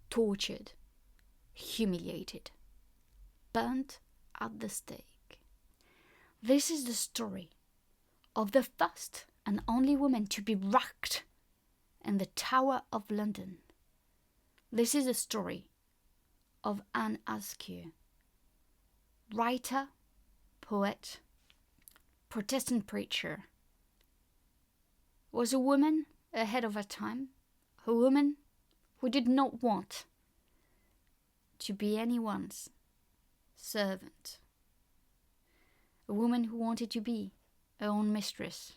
tortured, humiliated, burnt at the stake. This is the story of the first and only woman to be racked in the Tower of London. This is the story of Anne Askew, writer, poet, Protestant preacher. Was a woman ahead of her time, a woman who did not want to be anyone's servant, a woman who wanted to be her own mistress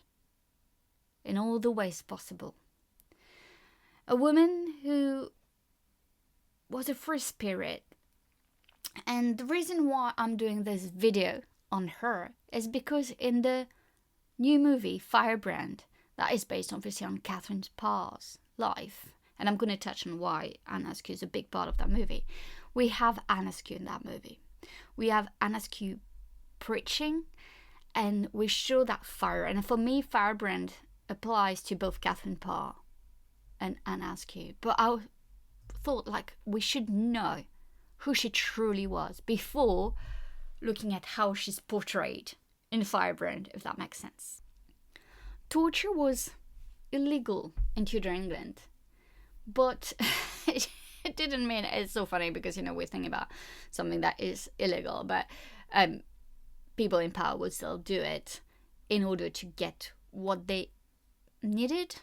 in all the ways possible, a woman who was a free spirit. And the reason why I'm doing this video on her is because in the new movie Firebrand, that is based obviously on Catherine Parr's life, and I'm going to touch on why Anne Askew is a big part of that movie. We have Anne Askew in that movie. We have Anne Askew preaching, and we show that fire. And for me, Firebrand applies to both Catherine Parr and Anne Askew. But I thought, like, we should know who she truly was before looking at how she's portrayed in Firebrand, if that makes sense. Torture was illegal in Tudor England, but it didn't mean, it's so funny because, you know, we're thinking about something that is illegal, but people in power would still do it in order to get what they needed,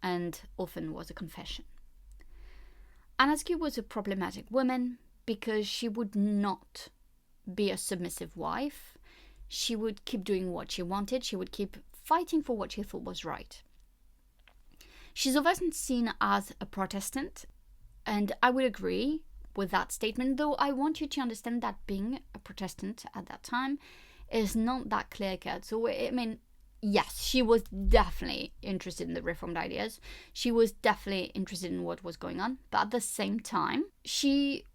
and often was a confession. Anne Askew was a problematic woman because she would not be a submissive wife. She would keep doing what she wanted. She would keep fighting for what she thought was right. She's often seen as a Protestant, and I would agree with that statement, though I want you to understand that being a Protestant at that time is not that clear-cut. So, I mean, yes, she was definitely interested in the Reformed ideas. She was definitely interested in what was going on. But at the same time, she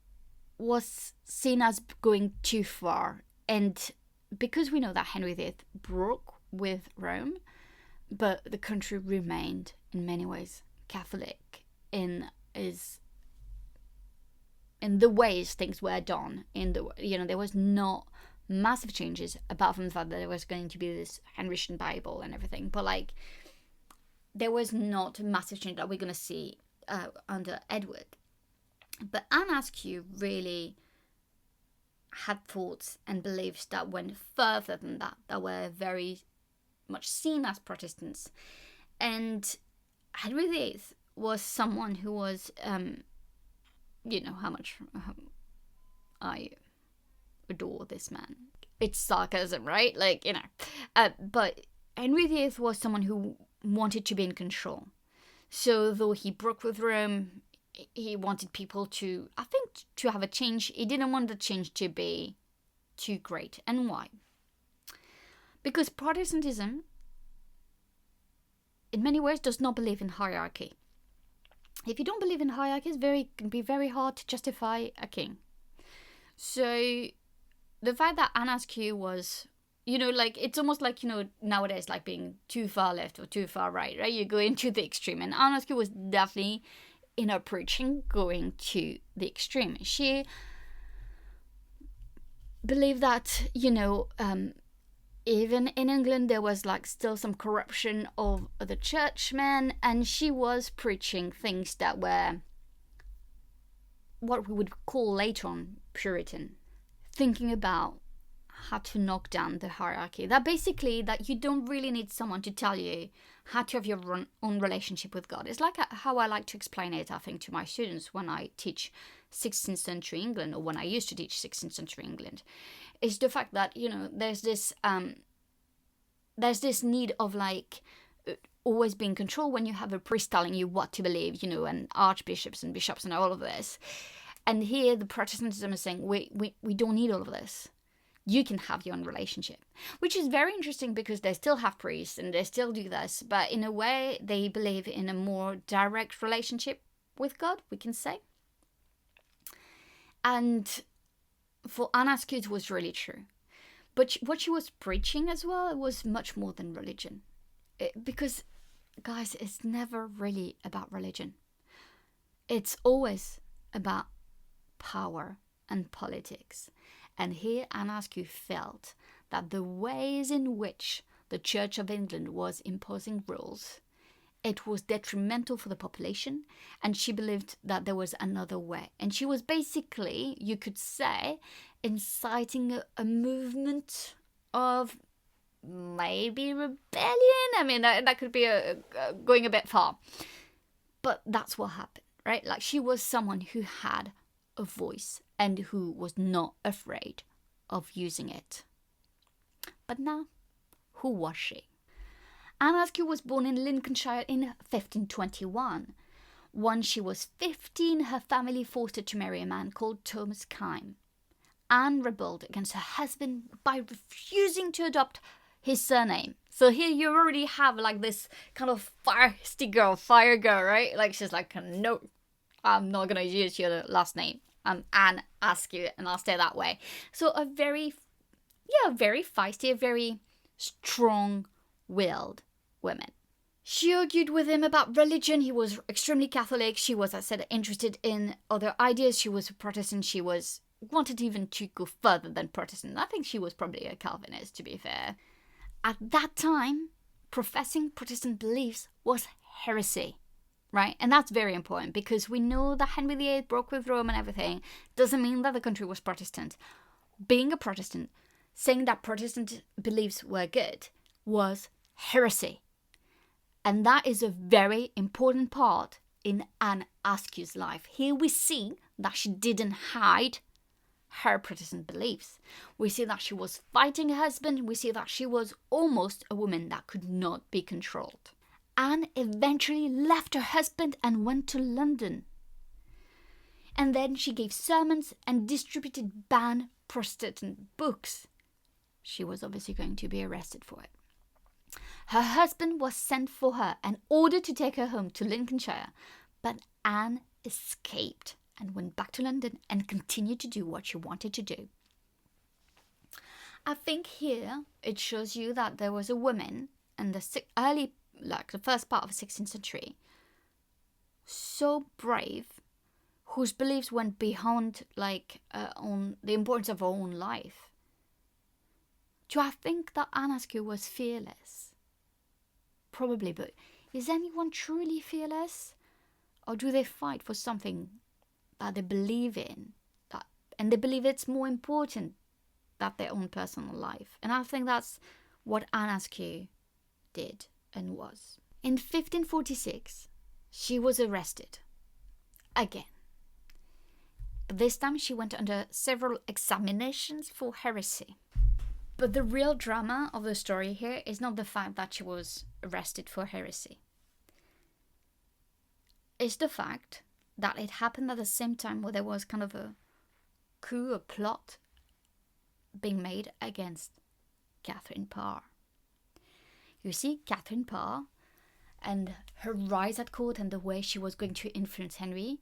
was seen as going too far. And because we know that Henry VIII broke with Rome, but the country remained, in many ways, Catholic in the ways things were done. There was not massive changes, apart from the fact that there was going to be this Henrician Bible and everything. But, like, there was not a massive change that we're going to see under Edward. But Anne Askew really had thoughts and beliefs that went further than that were very much seen as Protestants. And Henry VIII was someone who was, how much I adore this man. It's sarcasm, right? But Henry VIII was someone who wanted to be in control. So though he broke with Rome, he wanted people to have a change. He didn't want the change to be too great. And why? Because Protestantism, in many ways, does not believe in hierarchy. If you don't believe in hierarchy, it can be very hard to justify a king. So the fact that Anne Askew was, it's almost like, nowadays, like being too far left or too far right? You go into the extreme. And Anne Askew was definitely, in her preaching, going to the extreme. She believed that, even in England, there was still some corruption of the churchmen, and she was preaching things that were what we would call later on Puritan, thinking about how to knock down the hierarchy. That you don't really need someone to tell you how to have your own relationship with God. It's like how I like to explain it, I think, to my students when I teach 16th century England, or when I used to teach 16th century England, is the fact that, there's this need of always being in control when you have a priest telling you what to believe, and archbishops and bishops and all of this. And here the Protestantism is saying, we don't need all of this. You can have your own relationship, which is very interesting because they still have priests and they still do this, but in a way they believe in a more direct relationship with God, we can say. And for Anne Askew, it was really true. But what she was preaching as well was much more than religion. Because, guys, it's never really about religion. It's always about power and politics. And here Anne Askew felt that the ways in which the Church of England was imposing rules, it was detrimental for the population, and she believed that there was another way. And she was basically, you could say, inciting a movement of maybe rebellion. I mean, that could be going a bit far. But that's what happened, right? Like, she was someone who had a voice and who was not afraid of using it. But now, who was she? Anne Askew was born in Lincolnshire in 1521. When she was 15, her family forced her to marry a man called Thomas Kyme. Anne rebelled against her husband by refusing to adopt his surname. So here you already have like this kind of feisty girl, fire girl, right? Like, she's like, no, I'm not going to use your last name. I'm Anne Askew, and I'll stay that way. So a very feisty, a very strong-willed woman. She argued with him about religion. He was extremely Catholic. She was, as I said, interested in other ideas. She was a Protestant. She wanted even to go further than Protestant. I think she was probably a Calvinist, to be fair. At that time, professing Protestant beliefs was heresy, right? And that's very important, because we know that Henry VIII broke with Rome and everything. Doesn't mean that the country was Protestant. Being a Protestant, saying that Protestant beliefs were good, was heresy. And that is a very important part in Anne Askew's life. Here we see that she didn't hide her Protestant beliefs. We see that she was fighting her husband. We see that she was almost a woman that could not be controlled. Anne eventually left her husband and went to London. And then she gave sermons and distributed banned Protestant books. She was obviously going to be arrested for it. Her husband was sent for her and ordered to take her home to Lincolnshire, but Anne escaped and went back to London and continued to do what she wanted to do. I think here it shows you that there was a woman in the the first part of the 16th century, so brave, whose beliefs went beyond on the importance of her own life. Do I think that Anne Askew was fearless? Probably, but is anyone truly fearless? Or do they fight for something that they believe in, and they believe it's more important than their own personal life? And I think that's what Anne Askew did and was. In 1546, she was arrested again. But this time she went under several examinations for heresy. But the real drama of the story here is not the fact that she was arrested for heresy. It's the fact that it happened at the same time where there was kind of a coup, a plot being made against Catherine Parr. You see, Catherine Parr and her rise at court and the way she was going to influence Henry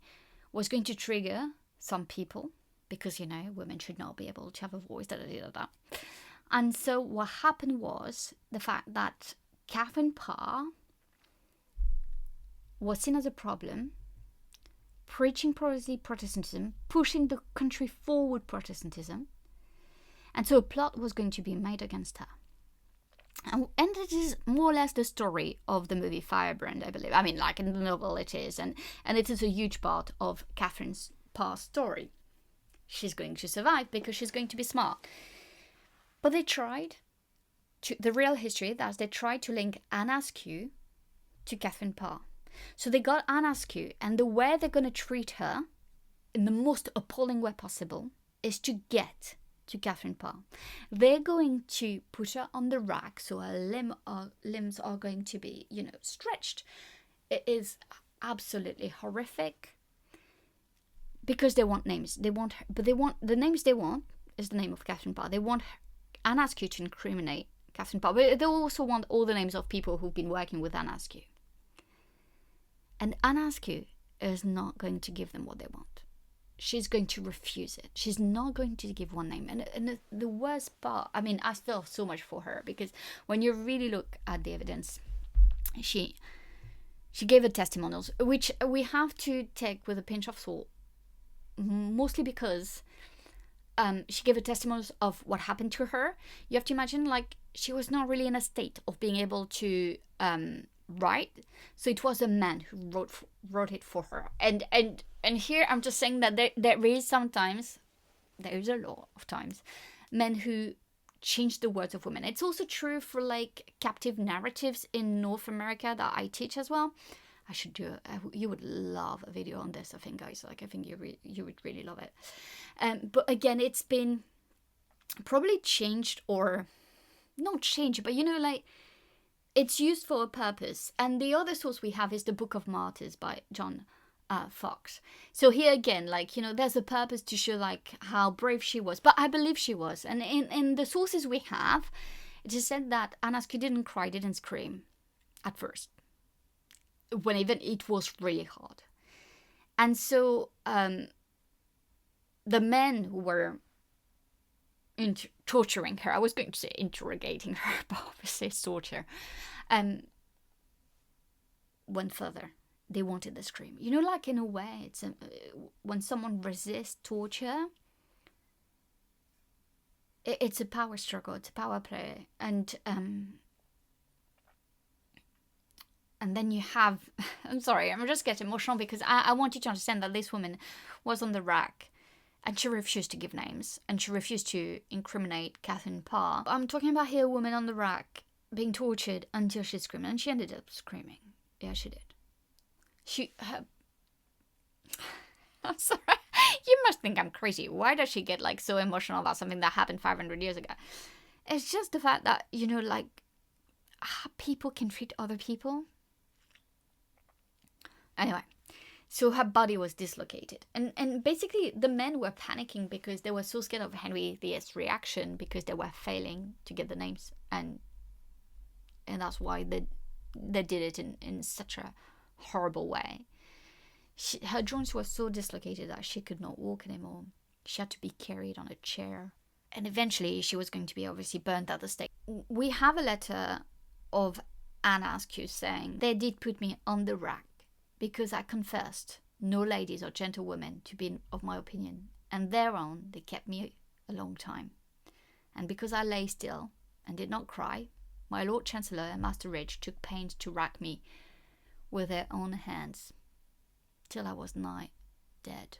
was going to trigger some people, because, women should not be able to have a voice, And so what happened was the fact that Catherine Parr was seen as a problem, preaching Protestantism, pushing the country forward Protestantism, and so a plot was going to be made against her. And it is more or less the story of the movie Firebrand, I believe. I mean, like in the novel it is, and it is a huge part of Catherine Parr's story. She's going to survive because she's going to be smart. But they tried the real history, that they tried to link Anne Askew to Catherine Parr. So they got Anne Askew, and the way they're going to treat her in the most appalling way possible is to get to Catherine Parr. They're going to put her on the rack, so her limbs are going to be, stretched. It is absolutely horrific, because they want names. The names they want is the name of Catherine Parr. They want Anne Askew to incriminate Catherine Parr, but they also want all the names of people who've been working with Anne Askew. And Anne Askew is not going to give them what they want. She's going to refuse it. She's not going to give one name. And the worst part, I mean, I feel so much for her, because when you really look at the evidence, she gave her testimonials, which we have to take with a pinch of salt, mostly because she gave a testimony of what happened to her. You have to imagine, like, she was not really in a state of being able to write, so it was a man who wrote it for her. And here I'm just saying that there is a lot of times men who change the words of women. It's also true for like captive narratives in North America that I teach as well. I should do you would love a video on this, I think, guys. Like, I think you would really love it. But again, it's been probably changed, or not changed, but like, it's used for a purpose. And the other source we have is the Book of Martyrs by John Fox. So here again, like, there's a purpose to show like how brave she was, but I believe she was. And in the sources we have, it is said that Anne Askew didn't cry, didn't scream at first, when even it was really hard. And so the men who were torturing her, I was going to say interrogating her, but obviously it's torture, went further. They wanted the scream. Like, in a way, it's when someone resists torture, it's a power struggle, it's a power play. And then you have, I'm sorry, I'm just getting emotional because I want you to understand that this woman was on the rack and she refused to give names and she refused to incriminate Catherine Parr. I'm talking about here a woman on the rack being tortured until she screamed, and she ended up screaming. Yeah, she did. I'm sorry, you must think I'm crazy. Why does she get like so emotional about something that happened 500 years ago? It's just the fact that, like, how people can treat other people. Anyway, so her body was dislocated. And basically the men were panicking because they were so scared of Henry VIII's reaction, because they were failing to get the names. And that's why they did it in such a horrible way. Her joints were so dislocated that she could not walk anymore. She had to be carried on a chair. And eventually she was going to be obviously burnt at the stake. We have a letter of Anne Askew saying, "They did put me on the rack because I confessed no ladies or gentlewomen to be of my opinion, and thereon they kept me a long time. And because I lay still and did not cry, my Lord Chancellor and Master Ridge took pains to rack me with their own hands, till I was nigh dead."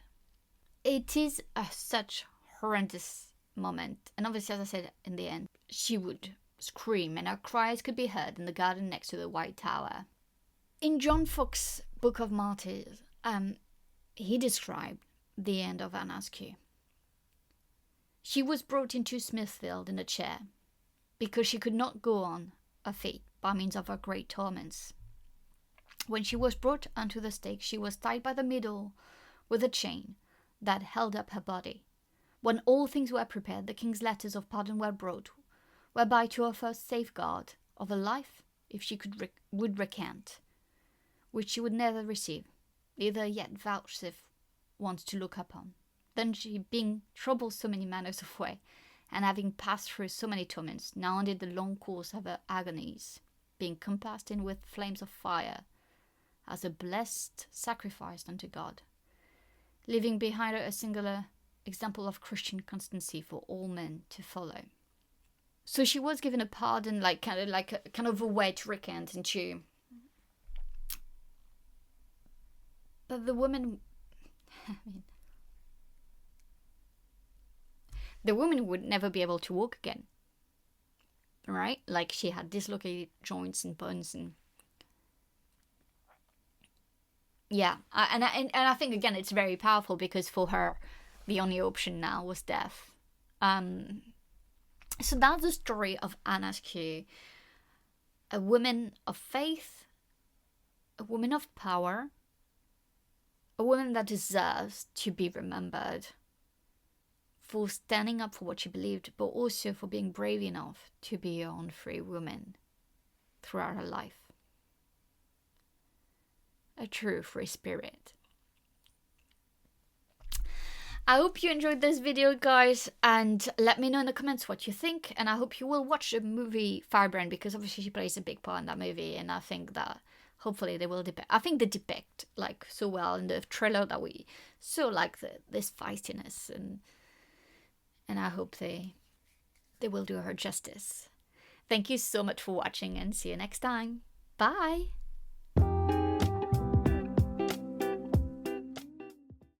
It is such horrendous moment, and obviously, as I said, in the end, she would scream, and her cries could be heard in the garden next to the White Tower. In John Fox's Book of Martyrs, he described the end of Anne Askew. She was brought into Smithfield in a chair, because she could not go on her feet by means of her great torments. When she was brought unto the stake, she was tied by the middle with a chain that held up her body. When all things were prepared, the king's letters of pardon were brought, whereby to offer safeguard of her life, if she would recant, which she would never receive, neither yet vouchsafe once to look upon. Then she, being troubled so many manners of way, and having passed through so many torments, now ended the long course of her agonies, being compassed in with flames of fire, as a blessed sacrifice unto God, leaving behind her a singular example of Christian constancy for all men to follow. So she was given a pardon, kind of a way to recant and to. But the woman, the woman would never be able to walk again, right? Like, she had dislocated joints and bones and. Yeah, and I think, again, it's very powerful, because for her, the only option now was death. So that's the story of Anne Askew, a woman of faith, a woman of power, a woman that deserves to be remembered for standing up for what she believed, but also for being brave enough to be her own free woman throughout her life. A true free spirit. I hope you enjoyed this video, guys, and let me know in the comments what you think. And I hope you will watch the movie Firebrand, because obviously she plays a big part in that movie, and I think that hopefully they will depict. I think they depict like so well in the trailer that we so like this feistiness, and I hope they will do her justice. Thank you so much for watching, and see you next time. Bye!